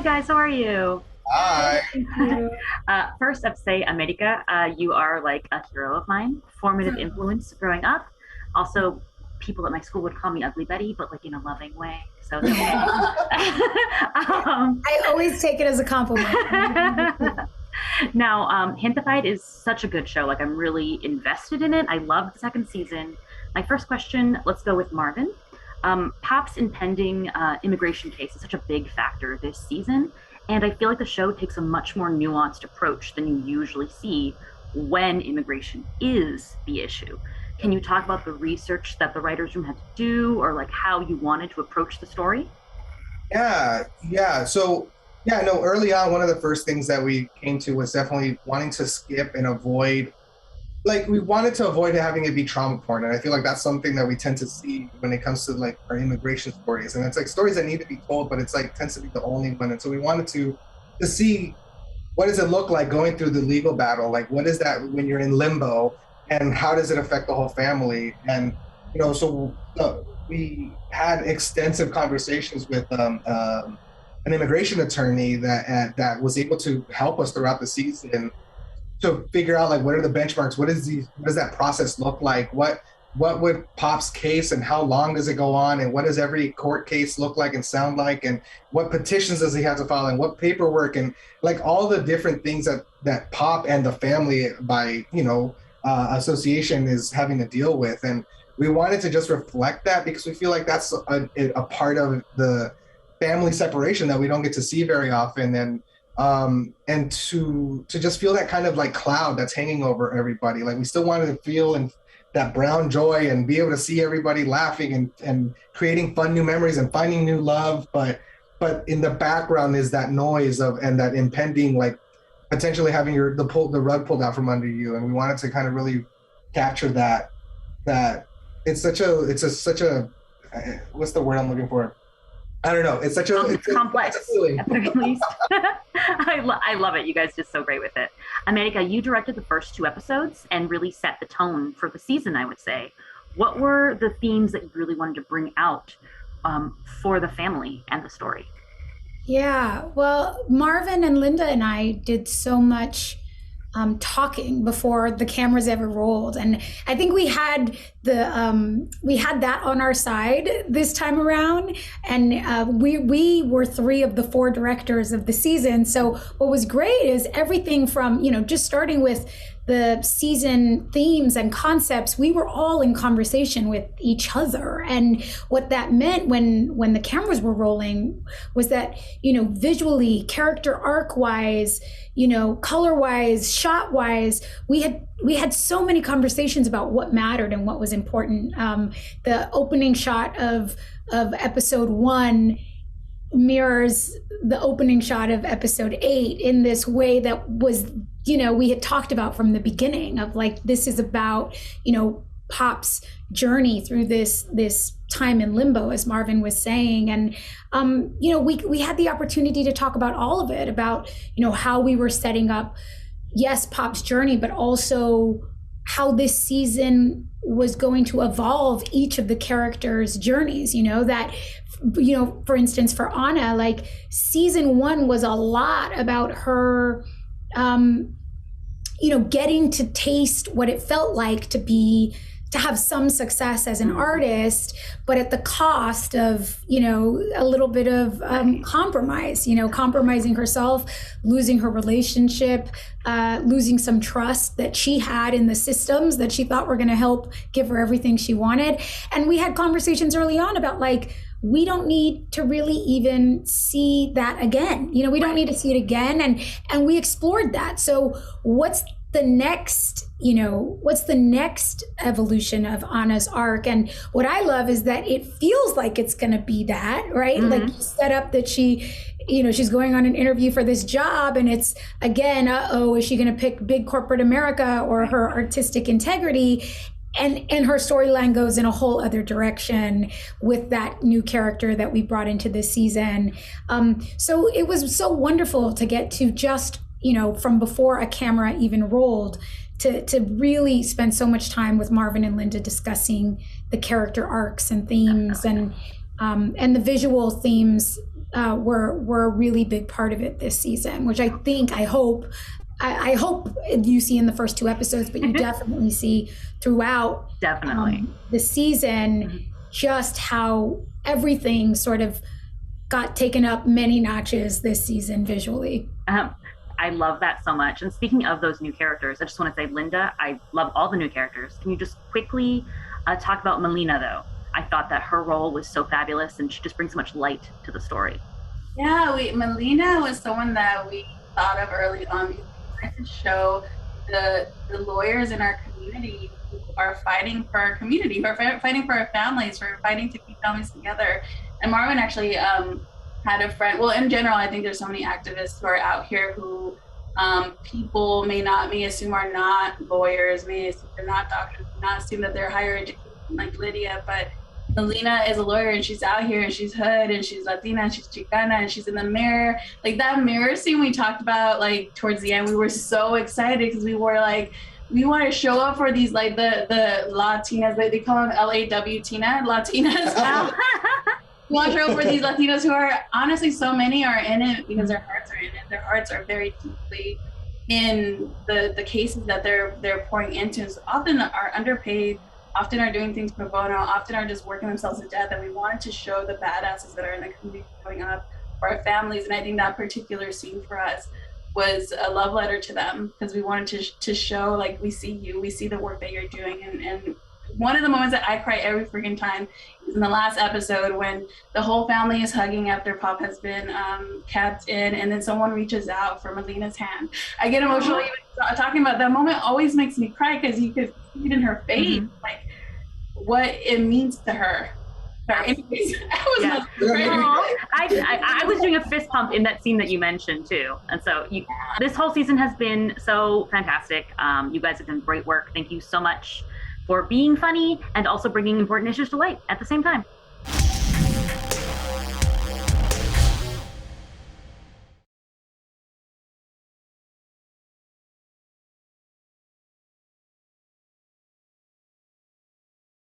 guys, how are you? Hi. Thank you. First up, say America, you are like a hero of mine, formative influence growing up. Also, people at my school would call me Ugly Betty, but like in a loving way. So it's okay. um, I always take it as a compliment. now, Gentefied is such a good show. Like, I'm really invested in it. I love the second season. My first question, let's go with Marvin. Pop's impending immigration case is such a big factor this season, and I feel like the show takes a much more nuanced approach than you usually see when immigration is the issue. Can you talk about the research that the writers' room had to do, or like how you wanted to approach the story? Yeah. No, early on, one of the first things that we came to was definitely wanting to skip and avoid, like, we wanted to avoid having it be trauma porn. And I feel like that's something that we tend to see when it comes to like our immigration stories. And it's like stories that need to be told, but it's like tends to be the only one. And so we wanted to see what does it look like going through the legal battle? Like, what is that when you're in limbo, and how does it affect the whole family? And we had extensive conversations with an immigration attorney that was able to help us throughout the season to figure out like what are the benchmarks, what does that process look like, what would Pop's case and how long does it go on, and what does every court case look like and sound like, and what petitions does he have to file, and what paperwork, and like all the different things that Pop and the family by association is having to deal with. And we wanted to just reflect that because we feel like that's a part of the family separation that we don't get to see very often. And to just feel that kind of like cloud that's hanging over everybody. Like, we still wanted to feel and that brown joy and be able to see everybody laughing and creating fun new memories and finding new love, but in the background is that noise and that impending, like, potentially having the rug pulled out from under you. And we wanted to kind of really capture that it's such a what's the word I'm looking for? I don't know. It's such a complex, it's a feeling. at the very least. I love it. You guys did so great with it. America, you directed the first two episodes and really set the tone for the season, I would say. What were the themes that you really wanted to bring out for the family and the story? Yeah, well, Marvin and Linda and I did so much talking before the cameras ever rolled, and I think we had that on our side this time around, and we were three of the four directors of the season. So what was great is everything from just starting with the season themes and concepts, we were all in conversation with each other. And what that meant when the cameras were rolling was that, visually, character arc wise, color wise, shot wise, we had so many conversations about what mattered and what was important. The opening shot of episode 1 mirrors the opening shot of episode 8 in this way that was, we had talked about from the beginning of like, this is about, Pop's journey through this time in limbo, as Marvin was saying. And, we had the opportunity to talk about all of it, about, how we were setting up, yes, Pop's journey, but also how this season was going to evolve each of the characters' journeys, for instance, for Anna, like season 1 was a lot about her, getting to taste what it felt like to have some success as an artist, but at the cost of, a little bit of compromise, compromising herself, losing her relationship, losing some trust that she had in the systems that she thought were going to help give her everything she wanted. And we had conversations early on about like, we don't need to really even see that again. We don't need to see it again. And we explored that. So what's the next evolution of Anna's arc? And what I love is that it feels like it's going to be that, right? Mm-hmm. Like set up that she's going on an interview for this job, and it's again, is she going to pick big corporate America or her artistic integrity? And her storyline goes in a whole other direction with that new character that we brought into this season. So it was so wonderful to get to just, from before a camera even rolled, to really spend so much time with Marvin and Linda discussing the character arcs and themes and the visual themes were a really big part of it this season, which I hope you see in the first 2 episodes, but you definitely see throughout the season, just how everything sort of got taken up many notches this season visually. I love that so much. And speaking of those new characters, I just want to say, Linda, I love all the new characters. Can you just quickly talk about Melina, though? I thought that her role was so fabulous, and she just brings so much light to the story. Yeah, Melina was someone that we thought of early on. We wanted to show the lawyers in our community who are fighting for our community, who are fighting for our families, who are fighting to keep families together. And Marvin actually had a friend. Well, in general, I think there's so many activists who are out here who people may assume are not lawyers, may assume they're not doctors, may not assume that they're higher education like Lydia, but Melina is a lawyer, and she's out here, and she's hood, and she's Latina, and she's Chicana, and she's in the mirror. Like that mirror scene we talked about, like towards the end, we were so excited because we were like, we want to show up for these, like the Latinas, they call them LAW-Tina, Latinas. We want to show up for these Latinas who are, honestly, so many are in it because their hearts are in it. Their hearts are very deeply in the cases that they're pouring into. So often are underpaid, often are doing things pro bono, often are just working themselves to death. And we wanted to show the badasses that are in the community growing up for our families. And I think that particular scene for us was a love letter to them, because we wanted to show, like, we see you, we see the work that you're doing. And one of the moments that I cry every freaking time is in the last episode when the whole family is hugging after Pop has been kept in, and then someone reaches out for Melina's hand. I get emotional even talking about that moment. Always makes me cry because you could see it in her face, like what it means to her. Anyways, I was doing a fist pump in that scene that you mentioned too. And so this whole season has been so fantastic. You guys have done great work. Thank you so much for being funny and also bringing important issues to light at the same time.